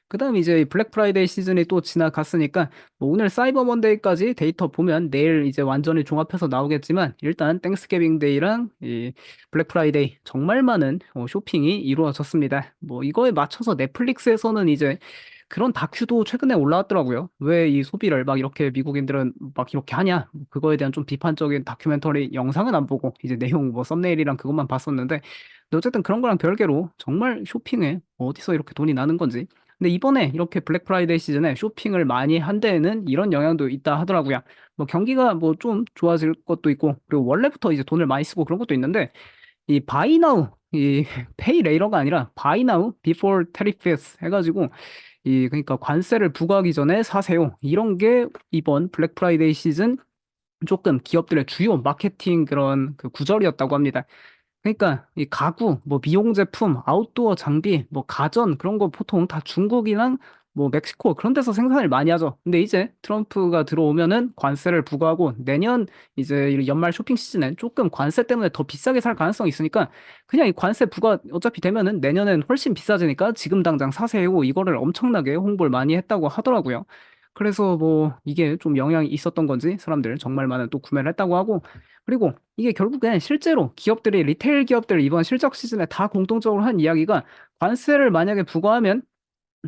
그다음에 이제 블랙 프라이데이 시즌이 또 지나갔으니까 뭐 오늘 사이버 먼데이까지 데이터 보면 내일 이제 완전히 종합해서 나오겠지만 일단 땡스기빙 데이랑 이 블랙 프라이데이 정말 많은 쇼핑이 이루어졌습니다. 뭐 이거에 맞춰서 넷플릭스에서는 이제 그런 다큐도 최근에 올라왔더라고요. 왜 이 소비를 막 이렇게 미국인들은 막 이렇게 하냐? 그거에 대한 좀 비판적인 다큐멘터리 영상은 안 보고 이제 내용 뭐 썸네일이랑 그것만 봤었는데 근데 어쨌든 그런 거랑 별개로 정말 쇼핑에 어디서 이렇게 돈이 나는 건지. 근데 이번에 이렇게 블랙 프라이데이 시즌에 쇼핑을 많이 한 데에는 이런 영향도 있다 하더라고요. 뭐 경기가 뭐 좀 좋아질 것도 있고 그리고 원래부터 이제 돈을 많이 쓰고 그런 것도 있는데 이 바이 나우 이 페이 레이러가 아니라 바이 나우 비포 테리프스 해가지고 이 그러니까 관세를 부과하기 전에 사세요. 이런 게 이번 블랙 프라이데이 시즌 조금 기업들의 주요 마케팅 그런 그 구절이었다고 합니다. 그러니까 이 가구, 뭐 미용 제품, 아웃도어 장비, 뭐 가전 그런 거 보통 다 중국이랑 뭐 멕시코 그런 데서 생산을 많이 하죠. 근데 이제 트럼프가 들어오면은 관세를 부과하고 내년 이제 이 연말 쇼핑 시즌엔 조금 관세 때문에 더 비싸게 살 가능성이 있으니까 그냥 이 관세 부과 어차피 되면은 내년엔 훨씬 비싸지니까 지금 당장 사세요. 이거를 엄청나게 홍보를 많이 했다고 하더라고요. 그래서 뭐 이게 좀 영향이 있었던 건지 사람들 정말 많은 또 구매를 했다고 하고 그리고 이게 결국엔 실제로 기업들이 리테일 기업들 이번 실적 시즌에 다 공통적으로 한 이야기가 관세를 만약에 부과하면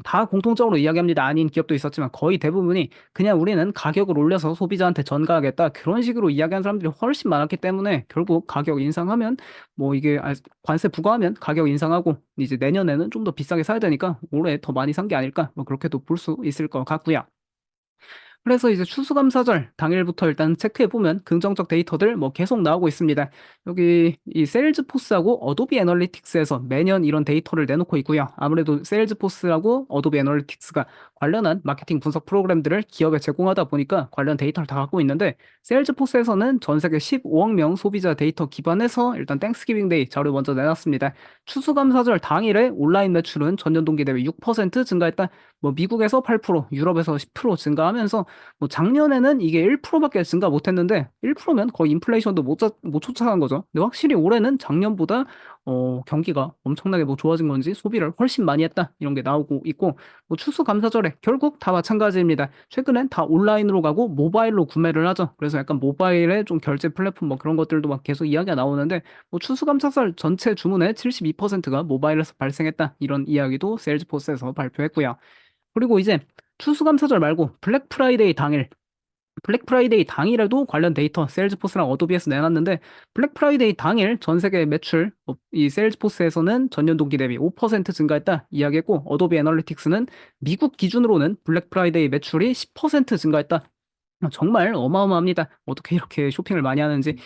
다 공통적으로 이야기합니다. 아닌 기업도 있었지만 거의 대부분이 그냥 우리는 가격을 올려서 소비자한테 전가하겠다. 그런 식으로 이야기한 사람들이 훨씬 많았기 때문에 결국 가격 인상하면 뭐 이게 관세 부과하면 가격 인상하고 이제 내년에는 좀 더 비싸게 사야 되니까 올해 더 많이 산 게 아닐까 뭐 그렇게도 볼 수 있을 것 같고요. 그래서 이제 추수감사절 당일부터 일단 체크해보면 긍정적 데이터들 뭐 계속 나오고 있습니다. 여기 이 세일즈포스하고 어도비 애널리틱스에서 매년 이런 데이터를 내놓고 있고요. 아무래도 세일즈포스하고 어도비 애널리틱스가 관련한 마케팅 분석 프로그램들을 기업에 제공하다 보니까 관련 데이터를 다 갖고 있는데 세일즈포스에서는 전 세계 15억 명 소비자 데이터 기반해서 일단 땡스기빙 데이 자료 먼저 내놨습니다. 추수감사절 당일에 온라인 매출은 전년 동기 대비 6% 증가했다. 뭐 미국에서 8%, 유럽에서 10% 증가하면서 뭐 작년에는 이게 1%밖에 증가 못했는데 1%면 거의 인플레이션도 못 쫓아간 거죠. 근데 확실히 올해는 작년보다 경기가 엄청나게 뭐 좋아진 건지 소비를 훨씬 많이 했다 이런 게 나오고 있고 뭐 추수감사절에 결국 다 마찬가지입니다. 최근엔 다 온라인으로 가고 모바일로 구매를 하죠. 그래서 약간 모바일에 좀 결제 플랫폼 뭐 그런 것들도 막 계속 이야기가 나오는데 뭐 추수감사절 전체 주문의 72%가 모바일에서 발생했다 이런 이야기도 세일즈포스에서 발표했고요. 그리고 이제 추수감사절 말고 블랙 프라이데이 당일, 블랙 프라이데이 당일에도 관련 데이터 세일즈포스랑 어도비에서 내놨는데 블랙 프라이데이 당일 전 세계 매출 이 세일즈포스에서는 전년 동기 대비 5% 증가했다 이야기했고 어도비 애널리틱스는 미국 기준으로는 블랙 프라이데이 매출이 10% 증가했다. 정말 어마어마합니다. 어떻게 이렇게 쇼핑을 많이 하는지.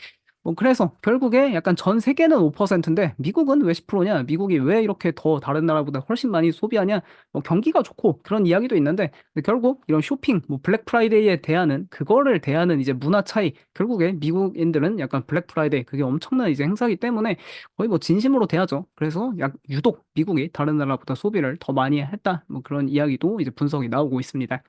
뭐 그래서 결국에 약간 전 세계는 5%인데 미국은 왜 10%냐? 미국이 왜 이렇게 더 다른 나라보다 훨씬 많이 소비하냐? 뭐 경기가 좋고 그런 이야기도 있는데 근데 결국 이런 쇼핑, 뭐 블랙 프라이데이에 대하는 그거를 대하는 이제 문화 차이. 결국에 미국인들은 약간 블랙 프라이데이 그게 엄청난 이제 행사이기 때문에 거의 뭐 진심으로 대하죠. 그래서 유독 미국이 다른 나라보다 소비를 더 많이 했다. 뭐 그런 이야기도 이제 분석이 나오고 있습니다.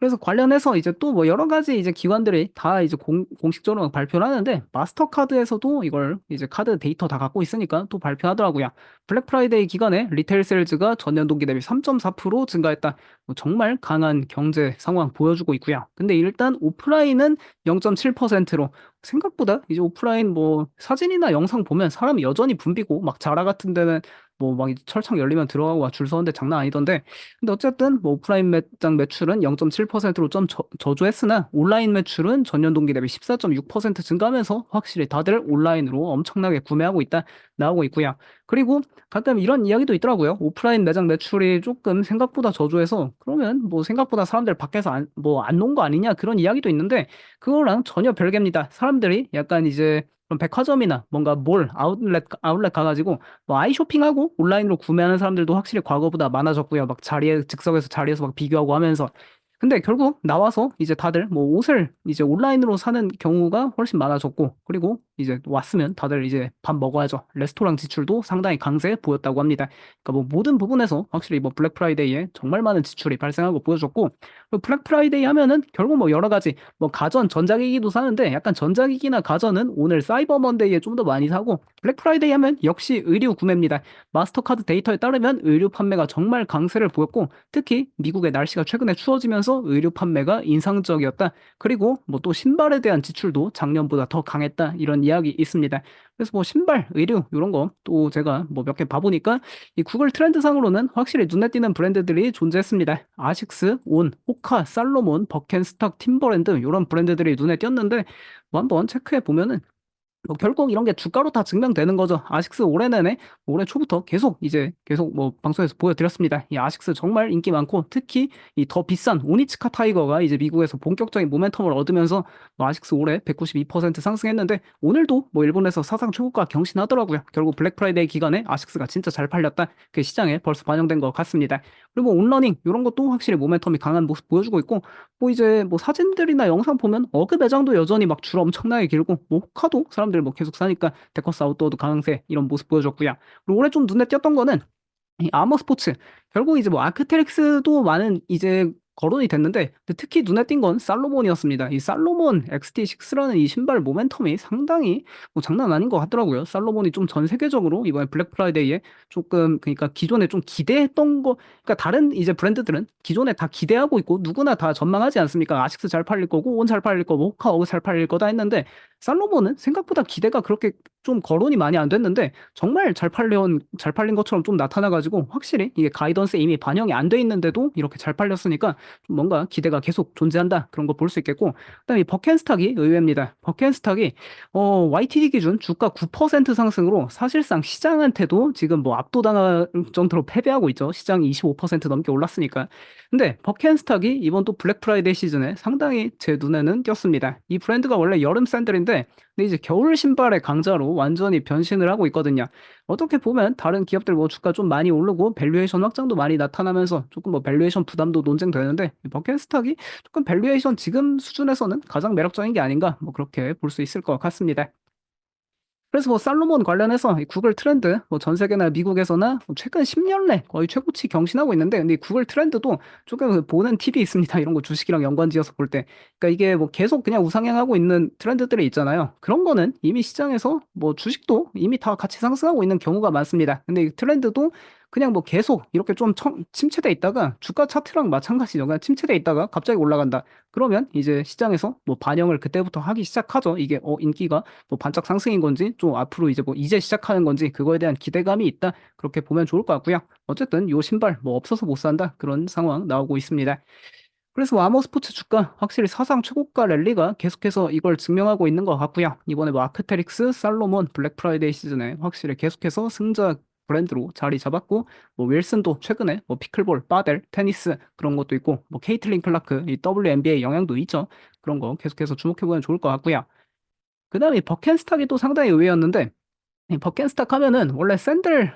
그래서 관련해서 이제 또 뭐 여러 가지 이제 기관들이 다 이제 공식적으로 발표를 하는데 마스터카드에서도 이걸 이제 카드 데이터 다 갖고 있으니까 또 발표하더라고요. 블랙 프라이데이 기간에 리테일 세일즈가 전년 동기 대비 3.4% 증가했다. 뭐 정말 강한 경제 상황 보여주고 있고요. 근데 일단 오프라인은 0.7%로 생각보다 이제 오프라인 뭐 사진이나 영상 보면 사람이 여전히 붐비고 막 자라 같은 데는 뭐 막 철창 열리면 들어가고 줄 서는데 장난 아니던데 근데 어쨌든 뭐 오프라인 매장 매출은 0.7%로 좀 저조했으나 온라인 매출은 전년 동기 대비 14.6% 증가하면서 확실히 다들 온라인으로 엄청나게 구매하고 있다 나오고 있고요. 그리고 가끔 이런 이야기도 있더라고요. 오프라인 매장 매출이 조금 생각보다 저조해서 그러면 뭐 생각보다 사람들 밖에서 안 논 거 아니냐 그런 이야기도 있는데 그거랑 전혀 별개입니다. 사람들이 약간 이제 그런 백화점이나 뭔가 몰 아웃렛 가가지고 뭐 아이쇼핑하고 온라인으로 구매하는 사람들도 확실히 과거보다 많아졌고요. 막 즉석에서 자리에서 막 비교하고 하면서. 근데 결국 나와서 이제 다들 뭐 옷을 이제 온라인으로 사는 경우가 훨씬 많아졌고, 그리고 이제 왔으면 다들 이제 밥 먹어야죠. 레스토랑 지출도 상당히 강세 보였다고 합니다. 그러니까 뭐 모든 부분에서 확실히 뭐 블랙 프라이데이에 정말 많은 지출이 발생하고 보여줬고, 그 블랙 프라이데이 하면은 결국 뭐 여러 가지 뭐 가전 전자기기도 사는데, 약간 전자기기나 가전은 오늘 사이버 먼데이에 좀 더 많이 사고, 블랙 프라이데이 하면 역시 의류 구매입니다. 마스터카드 데이터에 따르면 의류 판매가 정말 강세를 보였고, 특히 미국의 날씨가 최근에 추워지면서 의류 판매가 인상적이었다. 그리고 뭐 또 신발에 대한 지출도 작년보다 더 강했다. 이런 이야기 있습니다. 그래서 뭐 신발, 의류 이런 거 또 제가 뭐 몇 개 봐보니까 이 구글 트렌드상으로는 확실히 눈에 띄는 브랜드들이 존재했습니다. 아식스, 온, 호카, 살로몬, 버켄스탁, 팀버랜드 이런 브랜드들이 눈에 띄었는데, 뭐 한번 체크해 보면은 뭐 결국 이런 게 주가로 다 증명되는 거죠. 아식스 올해 내내 올해 초부터 계속 뭐 방송에서 보여드렸습니다. 이 아식스 정말 인기 많고, 특히 이 더 비싼 오니츠카 타이거가 이제 미국에서 본격적인 모멘텀을 얻으면서 뭐 아식스 올해 192% 상승했는데, 오늘도 뭐 일본에서 사상 최고가 경신하더라고요. 결국 블랙 프라이데이 기간에 아식스가 진짜 잘 팔렸다. 그 시장에 벌써 반영된 것 같습니다. 그리고 뭐 온러닝 이런 것도 확실히 모멘텀이 강한 모습 보여주고 있고, 뭐 이제 뭐 사진들이나 영상 보면 어그 매장도 여전히 막 줄 엄청나게 길고, 뭐 호카도 사람들 뭐 계속 사니까 데커스 아웃도어도 강세 이런 모습 보여줬고요. 그리고 올해 좀 눈에 띄었던 거는 이 아머 스포츠. 결국 이제 뭐 아크테릭스도 많은 이제 거론이 됐는데, 근데 특히 눈에 띈 건 살로몬이었습니다. 이 살로몬 XT6라는 이 신발 모멘텀이 상당히 뭐 장난 아닌 것 같더라고요. 살로몬이 좀 전 세계적으로 이번에 블랙 프라이데이에 조금, 그러니까 기존에 좀 기대했던 거, 그러니까 다른 이제 브랜드들은 기존에 다 기대하고 있고 누구나 다 전망하지 않습니까? 아식스 잘 팔릴 거고, 온 잘 팔릴 거고, 호카 어그 잘 팔릴 거다 했는데, 살로몬은 생각보다 기대가 그렇게 좀 거론이 많이 안 됐는데 정말 잘 팔린 것처럼 좀 나타나가지고, 확실히 이게 가이던스에 이미 반영이 안 돼 있는데도 이렇게 잘 팔렸으니까 좀 뭔가 기대가 계속 존재한다, 그런 거 볼 수 있겠고, 그다음에 이 버켄스탁이 의외입니다. 버켄스탁이 YTD 기준 주가 9% 상승으로 사실상 시장한테도 지금 뭐 압도당할 정도로 패배하고 있죠. 시장이 25% 넘게 올랐으니까. 근데 버켄스탁이 이번 또 블랙 프라이데이 시즌에 상당히 제 눈에는 띄었습니다. 이 브랜드가 원래 여름 샌들인데, 근데 이제 겨울 신발의 강자로 완전히 변신을 하고 있거든요. 어떻게 보면 다른 기업들 뭐 주가 좀 많이 오르고 밸류에이션 확장도 많이 나타나면서 조금 뭐 밸류에이션 부담도 논쟁되는데, 이 버켄스탁이 조금 밸류에이션 지금 수준에서는 가장 매력적인 게 아닌가, 뭐 그렇게 볼 수 있을 것 같습니다. 그래서 뭐 살로몬 관련해서 이 구글 트렌드 뭐 전 세계나 미국에서나 뭐 최근 10년 내 거의 최고치 경신하고 있는데, 근데 이 구글 트렌드도 조금 그 보는 팁이 있습니다. 이런 거 주식이랑 연관지어서 볼 때. 그러니까 이게 뭐 계속 그냥 우상향하고 있는 트렌드들이 있잖아요. 그런 거는 이미 시장에서 뭐 주식도 이미 다 같이 상승하고 있는 경우가 많습니다. 근데 이 트렌드도 그냥 뭐 계속 이렇게 좀 침체돼 있다가, 주가 차트랑 마찬가지죠. 그냥 침체돼 있다가 갑자기 올라간다. 그러면 이제 시장에서 뭐 반영을 그때부터 하기 시작하죠. 이게 인기가 뭐 반짝 상승인 건지, 좀 앞으로 이제 뭐 이제 시작하는 건지, 그거에 대한 기대감이 있다, 그렇게 보면 좋을 것 같고요. 어쨌든 요 신발 뭐 없어서 못 산다, 그런 상황 나오고 있습니다. 그래서 뭐 아머 스포츠 주가 확실히 사상 최고가 랠리가 계속해서 이걸 증명하고 있는 것 같고요. 이번에 뭐 아크테릭스, 살로몬, 블랙 프라이데이 시즌에 확실히 계속해서 승자 브랜드로 자리 잡았고, 뭐 윌슨도 최근에 뭐 피클볼, 빠델, 테니스 그런 것도 있고, 뭐 케이틀린 클라크, 이 WNBA 영향도 있죠. 그런 거 계속해서 주목해보면 좋을 것 같고요. 그다음에 버켄스탁이 또 상당히 의외였는데, 이 버켄스탁 하면은 원래 샌들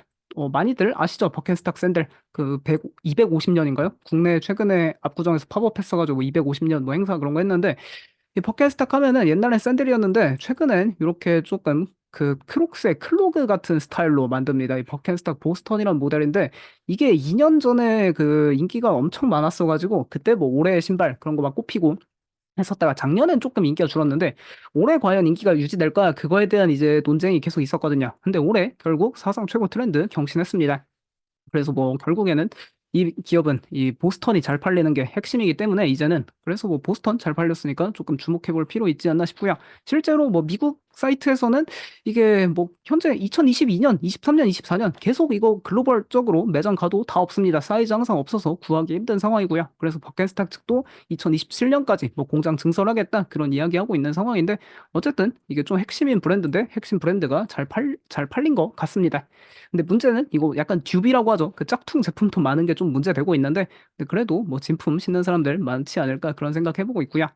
많이들 아시죠? 버켄스탁 샌들 그 250년인가요? 국내 최근에 압구정에서 팝업 했어가지고 250년 뭐 행사 그런 거 했는데, 이 버켄스탁 하면은 옛날엔 샌들이었는데 최근엔 이렇게 조금 그 크록스의 클로그 같은 스타일로 만듭니다. 이 버켄스탁 보스턴이란 모델인데, 이게 2년 전에 그 인기가 엄청 많았어가지고 그때 뭐 올해 신발 그런 거 막 꼽히고 했었다가 작년엔 조금 인기가 줄었는데, 올해 과연 인기가 유지될까, 그거에 대한 이제 논쟁이 계속 있었거든요. 근데 올해 결국 사상 최고 트렌드 경신했습니다. 그래서 뭐 결국에는 이 기업은 이 보스턴이 잘 팔리는 게 핵심이기 때문에, 이제는 그래서 뭐 보스턴 잘 팔렸으니까 조금 주목해 볼 필요 있지 않나 싶고요. 실제로 뭐 미국 사이트에서는 이게 뭐 현재 2022년, 23년, 24년 계속 이거 글로벌적으로 매장 가도 다 없습니다. 사이즈 항상 없어서 구하기 힘든 상황이고요. 그래서 버켄스탁 측도 2027년까지 뭐 공장 증설하겠다, 그런 이야기하고 있는 상황인데, 어쨌든 이게 좀 핵심인 브랜드인데 핵심 브랜드가 잘 팔린 것 같습니다. 근데 문제는 이거 약간 듀비라고 하죠. 그 짝퉁 제품도 많은 게 좀 문제되고 있는데, 근데 그래도 뭐 진품 신는 사람들 많지 않을까, 그런 생각 해보고 있고요.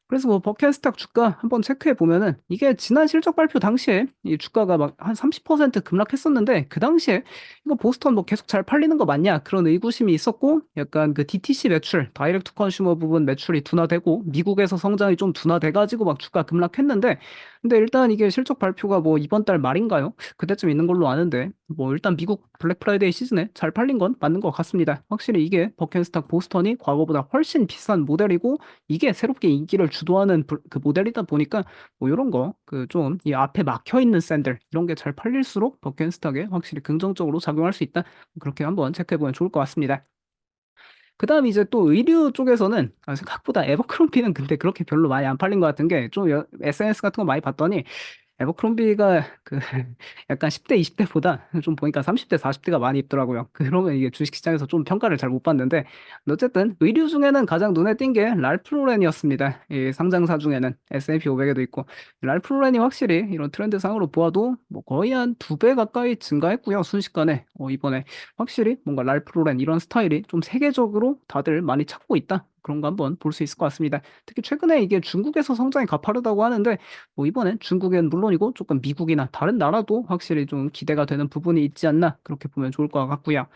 그래서 뭐 버켓스탁 주가 한번 체크해 보면은 이게 지난 실적 발표 당시에 이 주가가 막 한 30% 급락했었는데 그 당시에 이거 보스턴 뭐 계속 잘 팔리는 거 맞냐 그런 의구심이 있었고 약간 그 DTC 매출, 다이렉트 컨슈머 부분 매출이 둔화되고 미국에서 성장이 좀 둔화돼 가지고 막 주가 급락했는데 근데 일단 이게 실적 발표가 뭐 이번 달 말인가요? 그때쯤 있는 걸로 아는데 뭐 일단 미국 블랙 프라이데이 시즌에 잘 팔린 건 맞는 것 같습니다. 확실히 이게 버켄스탁 보스턴이 과거보다 훨씬 비싼 모델이고 이게 새롭게 인기를 주도하는 그 모델이다 보니까 뭐 이런 거 그 좀 이 앞에 막혀 있는 샌들 이런 게 잘 팔릴수록 버켄스탁에 확실히 긍정적으로 작용할 수 있다. 그렇게 한번 체크해 보면 좋을 것 같습니다. 그다음 이제 또 의류 쪽에서는 생각보다 에버크롬비는 근데 그렇게 별로 많이 안 팔린 것 같은 게 좀 SNS 같은 거 많이 봤더니 에버크롬비가 그 약간 10대, 20대보다 좀 보니까 30대, 40대가 많이 입더라고요. 그러면 이게 주식시장에서 좀 평가를 잘 못 받는데 어쨌든 의류 중에는 가장 눈에 띈 게 랄프 로렌이었습니다. 이 상장사 중에는 S&P 500에도 있고 랄프 로렌이 확실히 이런 트렌드상으로 보아도 뭐 거의 한 두 배 가까이 증가했고요. 순식간에 이번에 확실히 뭔가 랄프 로렌 이런 스타일이 좀 세계적으로 다들 많이 찾고 있다. 그런 거 한번 볼 수 있을 것 같습니다. 특히 최근에 이게 중국에서 성장이 가파르다고 하는데 뭐 이번엔 중국은 물론이고 조금 미국이나 다른 나라도 확실히 좀 기대가 되는 부분이 있지 않나 그렇게 보면 좋을 것 같고요.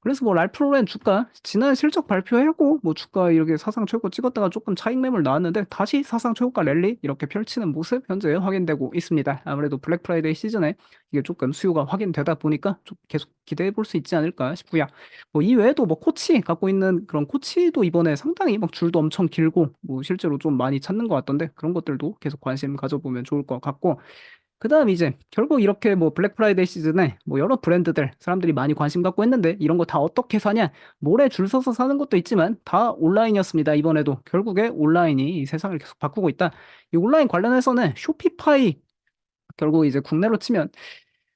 그래서 뭐 랄프 로렌 주가 지난 실적 발표하고 뭐 주가 이렇게 사상 최고 찍었다가 조금 차익 매물 나왔는데 다시 사상 최고가 랠리 이렇게 펼치는 모습 현재 확인되고 있습니다. 아무래도 블랙 프라이데이 시즌에 이게 조금 수요가 확인되다 보니까 좀 계속 기대해 볼 수 있지 않을까 싶고요. 뭐 이외에도 뭐 코치 갖고 있는 그런 코치도 이번에 상당히 막 줄도 엄청 길고 뭐 실제로 좀 많이 찾는 것 같던데 그런 것들도 계속 관심 가져보면 좋을 것 같고 그다음 이제 결국 이렇게 뭐 블랙 프라이데이 시즌에 뭐 여러 브랜드들 사람들이 많이 관심 갖고 했는데 이런 거 다 어떻게 사냐? 몰에 줄 서서 사는 것도 있지만 다 온라인이었습니다. 이번에도 결국에 온라인이 이 세상을 계속 바꾸고 있다. 이 온라인 관련해서는 쇼피파이 결국 이제 국내로 치면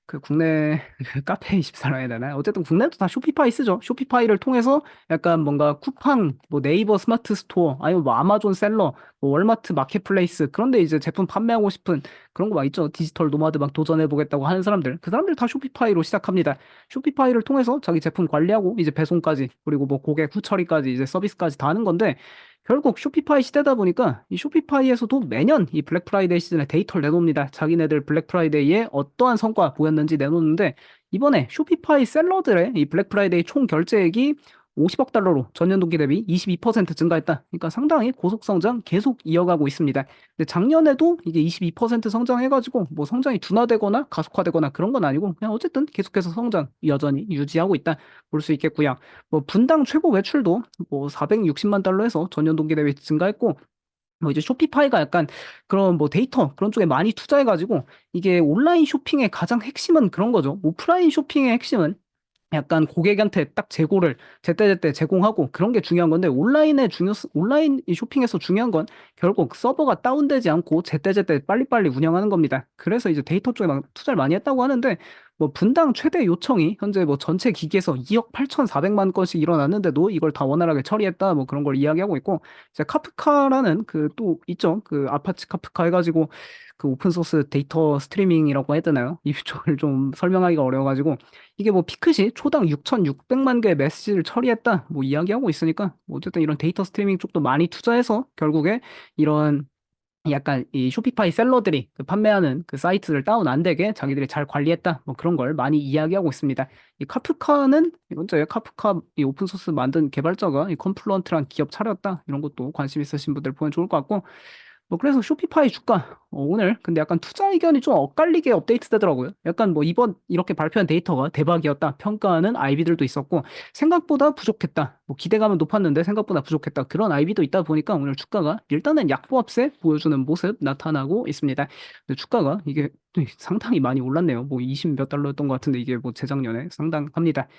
그 국내 카페24라 해야 되나요? 어쨌든 국내도 다 쇼피파이 쓰죠. 쇼피파이를 통해서 약간 뭔가 쿠팡, 뭐 네이버 스마트 스토어, 아니면 뭐 아마존 셀러, 뭐 월마트 마켓플레이스 그런데 이제 제품 판매하고 싶은 그런 거 막 있죠. 디지털 노마드 막 도전해 보겠다고 하는 사람들. 그 사람들 다 쇼피파이로 시작합니다. 쇼피파이를 통해서 자기 제품 관리하고 이제 배송까지 그리고 뭐 고객 후처리까지 이제 서비스까지 다 하는 건데 결국 쇼피파이 시대다 보니까 이 쇼피파이에서도 매년 이 블랙 프라이데이 시즌에 데이터를 내놓습니다. 자기네들 블랙 프라이데이에 어떠한 성과 보였는지 내놓는데 이번에 쇼피파이 셀러들의 이 블랙 프라이데이 총 결제액이 50억 달러로 전년 동기 대비 22% 증가했다. 그러니까 상당히 고속 성장 계속 이어가고 있습니다. 근데 작년에도 이게 22% 성장해가지고 뭐 성장이 둔화되거나 가속화되거나 그런 건 아니고 그냥 어쨌든 계속해서 성장 여전히 유지하고 있다 볼 수 있겠고요. 뭐 분당 최고 매출도 뭐 460만 달러에서 전년 동기 대비 증가했고 뭐 이제 쇼피파이가 약간 그런 뭐 데이터 그런 쪽에 많이 투자해가지고 이게 온라인 쇼핑의 가장 핵심은 그런 거죠. 오프라인 쇼핑의 핵심은 약간 고객한테 딱 재고를 제때제때 제공하고 그런 게 중요한 건데 온라인 이 쇼핑에서 중요한 건 결국 서버가 다운되지 않고 제때제때 빨리빨리 운영하는 겁니다. 그래서 이제 데이터 쪽에 막 투자를 많이 했다고 하는데 뭐 분당 최대 요청이 현재 뭐 전체 기기에서 2억 8,400만 건씩 일어났는데도 이걸 다 원활하게 처리했다 뭐 그런 걸 이야기하고 있고 이제 카프카라는 그 또 있죠. 그 아파치 카프카 해가지고 그 오픈소스 데이터 스트리밍이라고 해야 되나요? 이쪽을 좀 설명하기가 어려워가지고 이게 뭐 피크시 초당 6,600만 개의 메시지를 처리했다 뭐 이야기하고 있으니까 뭐 어쨌든 이런 데이터 스트리밍 쪽도 많이 투자해서 결국에 이런 약간 이 쇼피파이 셀러들이 그 판매하는 그 사이트를 다운 안 되게 자기들이 잘 관리했다 뭐 그런 걸 많이 이야기하고 있습니다. 이 카프카는 먼저 카프카 이 오픈소스 만든 개발자가 이 컨플루언트란 기업 차렸다 이런 것도 관심 있으신 분들 보면 좋을 것 같고 뭐 그래서 쇼피파이 주가 오늘 근데 약간 투자 의견이 좀 엇갈리게 업데이트 되더라고요. 약간 뭐 이번 이렇게 발표한 데이터가 대박이었다 평가하는 IB들도 있었고 생각보다 부족했다. 뭐 기대감은 높았는데 생각보다 부족했다. 그런 IB도 있다 보니까 오늘 주가가 일단은 약보합세 보여주는 모습 나타나고 있습니다. 근데 주가가 이게 또 상당히 많이 올랐네요. 뭐 20 몇 달러였던 것 같은데 이게 뭐 재작년에 상당합니다.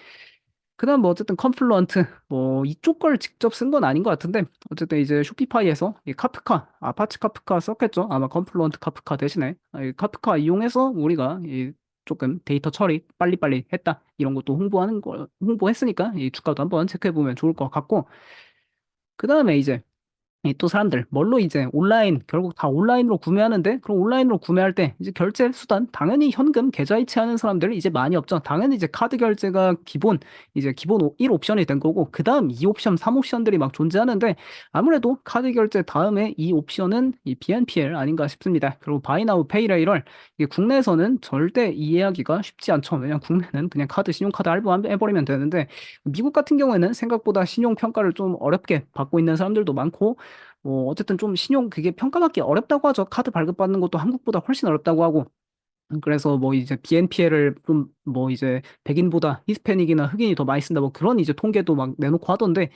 그다음 뭐 어쨌든 컴플루언트 뭐 이쪽 걸 직접 쓴 건 아닌 것 같은데 어쨌든 이제 쇼피파이에서 이 카프카 아파치 카프카 썼겠죠 아마 컴플루언트 카프카 대신에 이 카프카 이용해서 우리가 이 조금 데이터 처리 빨리빨리 했다 이런 것도 홍보하는 거 홍보했으니까 이 주가도 한번 체크해 보면 좋을 것 같고 그다음에 이제 이 또 사람들 뭘로 이제 온라인 결국 다 온라인으로 구매하는데 그럼 온라인으로 구매할 때 이제 결제 수단 당연히 현금 계좌이체 하는 사람들 이제 많이 없죠. 당연히 이제 카드 결제가 기본 이제 기본 1 옵션이 된 거고 그다음 2 옵션, 3 옵션들이 막 존재하는데 아무래도 카드 결제 다음에 이 옵션은 이 BNPL 아닌가 싶습니다. 그리고 바이 나우 페이 레이터 이게 국내에서는 절대 이해하기가 쉽지 않죠. 왜냐면 국내는 그냥 카드 신용카드 할부해버리면 되는데 미국 같은 경우에는 생각보다 신용 평가를 좀 어렵게 받고 있는 사람들도 많고 어쨌든 좀 신용 그게 평가받기 어렵다고 하죠. 카드 발급받는 것도 한국보다 훨씬 어렵다고 하고. 그래서 뭐 이제 BNPL을 좀 뭐 이제 백인보다 히스패닉이나 흑인이 더 많이 쓴다 뭐 그런 이제 통계도 막 내놓고 하던데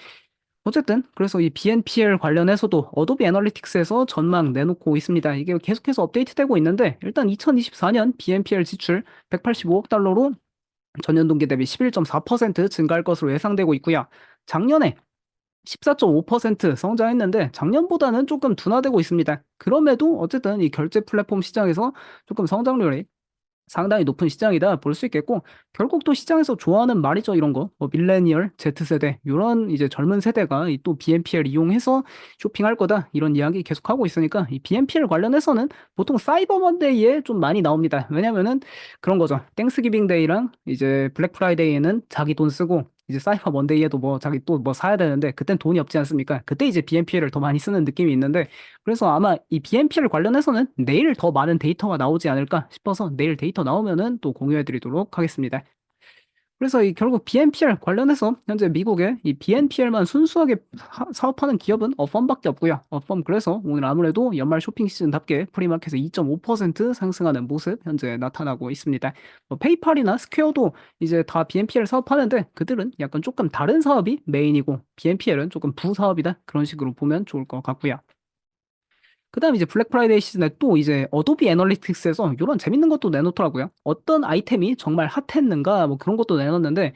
어쨌든 그래서 이 BNPL 관련해서도 어도비 애널리틱스에서 전망 내놓고 있습니다. 이게 계속해서 업데이트되고 있는데 일단 2024년 BNPL 지출 185억 달러로 전년 동기 대비 11.4% 증가할 것으로 예상되고 있고요. 작년에 14.5% 성장했는데 작년보다는 조금 둔화되고 있습니다. 그럼에도 어쨌든 이 결제 플랫폼 시장에서 조금 성장률이 상당히 높은 시장이다 볼 수 있겠고 결국 또 시장에서 좋아하는 말이죠 이런 거 뭐 밀레니얼 Z세대 이런 이제 젊은 세대가 이 또 BNPL 이용해서 쇼핑할 거다 이런 이야기 계속하고 있으니까 이 BNPL 관련해서는 보통 사이버 먼데이에 좀 많이 나옵니다. 왜냐면은 그런 거죠. 땡스기빙 데이랑 이제 블랙 프라이데이에는 자기 돈 쓰고 이제 사이버 먼데이에도 뭐 자기 또 뭐 사야 되는데 그땐 돈이 없지 않습니까? 그때 이제 BNPL을 더 많이 쓰는 느낌이 있는데 그래서 아마 이 BNPL 관련해서는 내일 더 많은 데이터가 나오지 않을까 싶어서 내일 데이터 나오면은 또 공유해 드리도록 하겠습니다. 그래서 이 결국 BNPL 관련해서 현재 미국에 이 BNPL만 순수하게 사업하는 기업은 어펌밖에 없고요. 어펌 그래서 오늘 아무래도 연말 쇼핑 시즌답게 프리마켓에 2.5% 상승하는 모습 현재 나타나고 있습니다. 페이팔이나 스퀘어도 이제 다 BNPL 사업하는데 그들은 약간 조금 다른 사업이 메인이고 BNPL은 조금 부사업이다. 그런 식으로 보면 좋을 것 같고요. 그다음에 이제 블랙 프라이데이 시즌에 또 이제 어도비 애널리틱스에서 이런 재밌는 것도 내놓더라고요. 어떤 아이템이 정말 핫했는가 뭐 그런 것도 내놨는데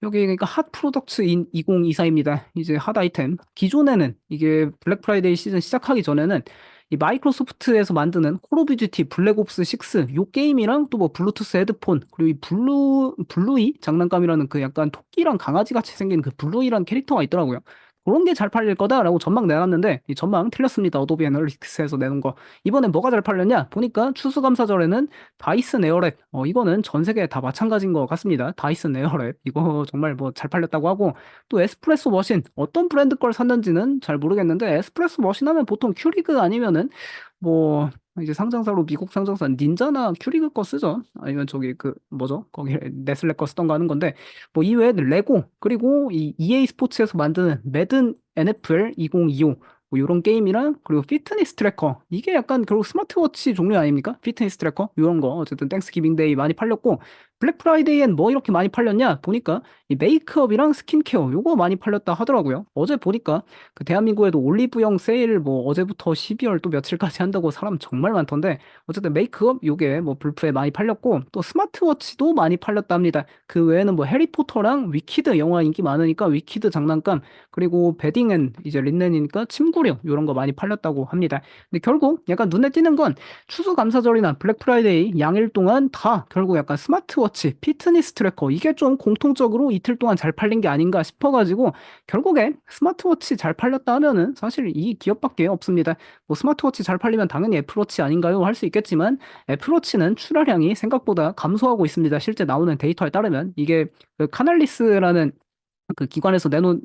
여기 그러니까 핫 프로덕츠 인 2024입니다. 이제 핫 아이템. 기존에는 이게 블랙 프라이데이 시즌 시작하기 전에는 이 마이크로소프트에서 만드는 콜 오브 듀티 블랙옵스 6 요 게임이랑 또 뭐 블루투스 헤드폰 그리고 이 블루이 장난감이라는 그 약간 토끼랑 강아지 같이 생긴 그 블루이라는 캐릭터가 있더라고요. 그런 게 잘 팔릴 거다라고 전망 내놨는데 이 전망 틀렸습니다. 어도비 애널리틱스에서 내는 거. 이번엔 뭐가 잘 팔렸냐? 보니까 추수감사절에는 다이슨 에어랩. 이거는 전 세계 다 마찬가지인 것 같습니다. 다이슨 에어랩. 이거 정말 뭐 잘 팔렸다고 하고 또 에스프레소 머신. 어떤 브랜드 걸 샀는지는 잘 모르겠는데 에스프레소 머신 하면 보통 큐리그 아니면은 뭐 이제 상장사로 미국 상장사 닌자나 큐리그 거 쓰죠. 아니면 저기 그 뭐죠? 거기 네슬레 거 쓰던 거 하는 건데 뭐 이외에 레고 그리고 이 EA 스포츠에서 만드는 매든 NFL 2025 뭐 이런 게임이랑 그리고 피트니스 트래커 이게 약간 결국 스마트워치 종류 아닙니까? 피트니스 트래커 이런 거 어쨌든 땡스기빙 데이 많이 팔렸고 블랙 프라이데이엔 뭐 이렇게 많이 팔렸냐 보니까 이 메이크업이랑 스킨케어 요거 많이 팔렸다 하더라고요. 어제 보니까 그 대한민국에도 올리브영 세일 뭐 어제부터 12월 또 며칠까지 한다고 사람 정말 많던데 어쨌든 메이크업 요게 뭐 불프에 많이 팔렸고 또 스마트워치도 많이 팔렸다 합니다. 그 외에는 뭐 해리포터랑 위키드 영화 인기 많으니까 위키드 장난감 그리고 베딩앤 이제 린넨이니까 침구류 이런 거 많이 팔렸다고 합니다. 근데 결국 약간 눈에 띄는 건 추수감사절이나 블랙 프라이데이 양일 동안 다 결국 약간 스마트워치, 피트니스 트래커 이게 좀 공통적으로 이틀 동안 잘 팔린 게 아닌가 싶어가지고 결국에 스마트워치 잘 팔렸다 하면은 사실 이 기업밖에 없습니다. 뭐 스마트워치 잘 팔리면 당연히 애플워치 아닌가요? 할 수 있겠지만 애플워치는 출하량이 생각보다 감소하고 있습니다. 실제 나오는 데이터에 따르면 이게 그 카날리스라는 그 기관에서 내놓은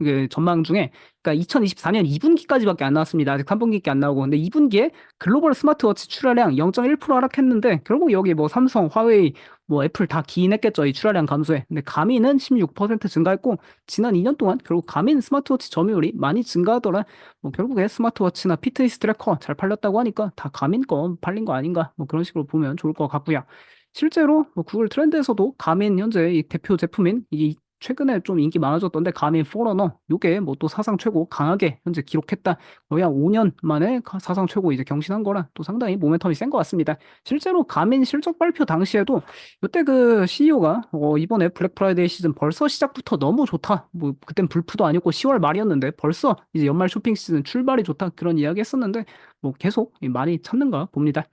그 전망 중에 그러니까 2024년 2분기까지밖에 안 나왔습니다. 아직 3분기밖에 안 나오고 근데 2분기에 글로벌 스마트워치 출하량 0.1% 하락했는데 결국 여기 뭐 삼성, 화웨이, 뭐 애플 다 기인했겠죠. 이 출하량 감소에. 근데 가미는 16% 증가했고 지난 2년 동안 결국 가민 스마트워치 점유율이 많이 증가하더라. 뭐 결국에 스마트워치나 피트니스 트래커 잘 팔렸다고 하니까 다 가민 거 팔린 거 아닌가 뭐 그런 식으로 보면 좋을 것 같고요. 실제로 뭐 구글 트렌드에서도 가민 현재 이 대표 제품인 이 최근에 좀 인기 많아졌던데 가민 포러너 요게 뭐 또 사상 최고 강하게 현재 기록했다. 거의 한 5년 만에 사상 최고 이제 경신한 거라 또 상당히 모멘텀이 센 것 같습니다. 실제로 가민 실적 발표 당시에도 요때 그 CEO가 이번에 블랙 프라이데이 시즌 벌써 시작부터 너무 좋다. 뭐 그땐 불프도 아니고 10월 말이었는데 벌써 이제 연말 쇼핑 시즌 출발이 좋다 그런 이야기 했었는데 뭐 계속 많이 찾는가 봅니다.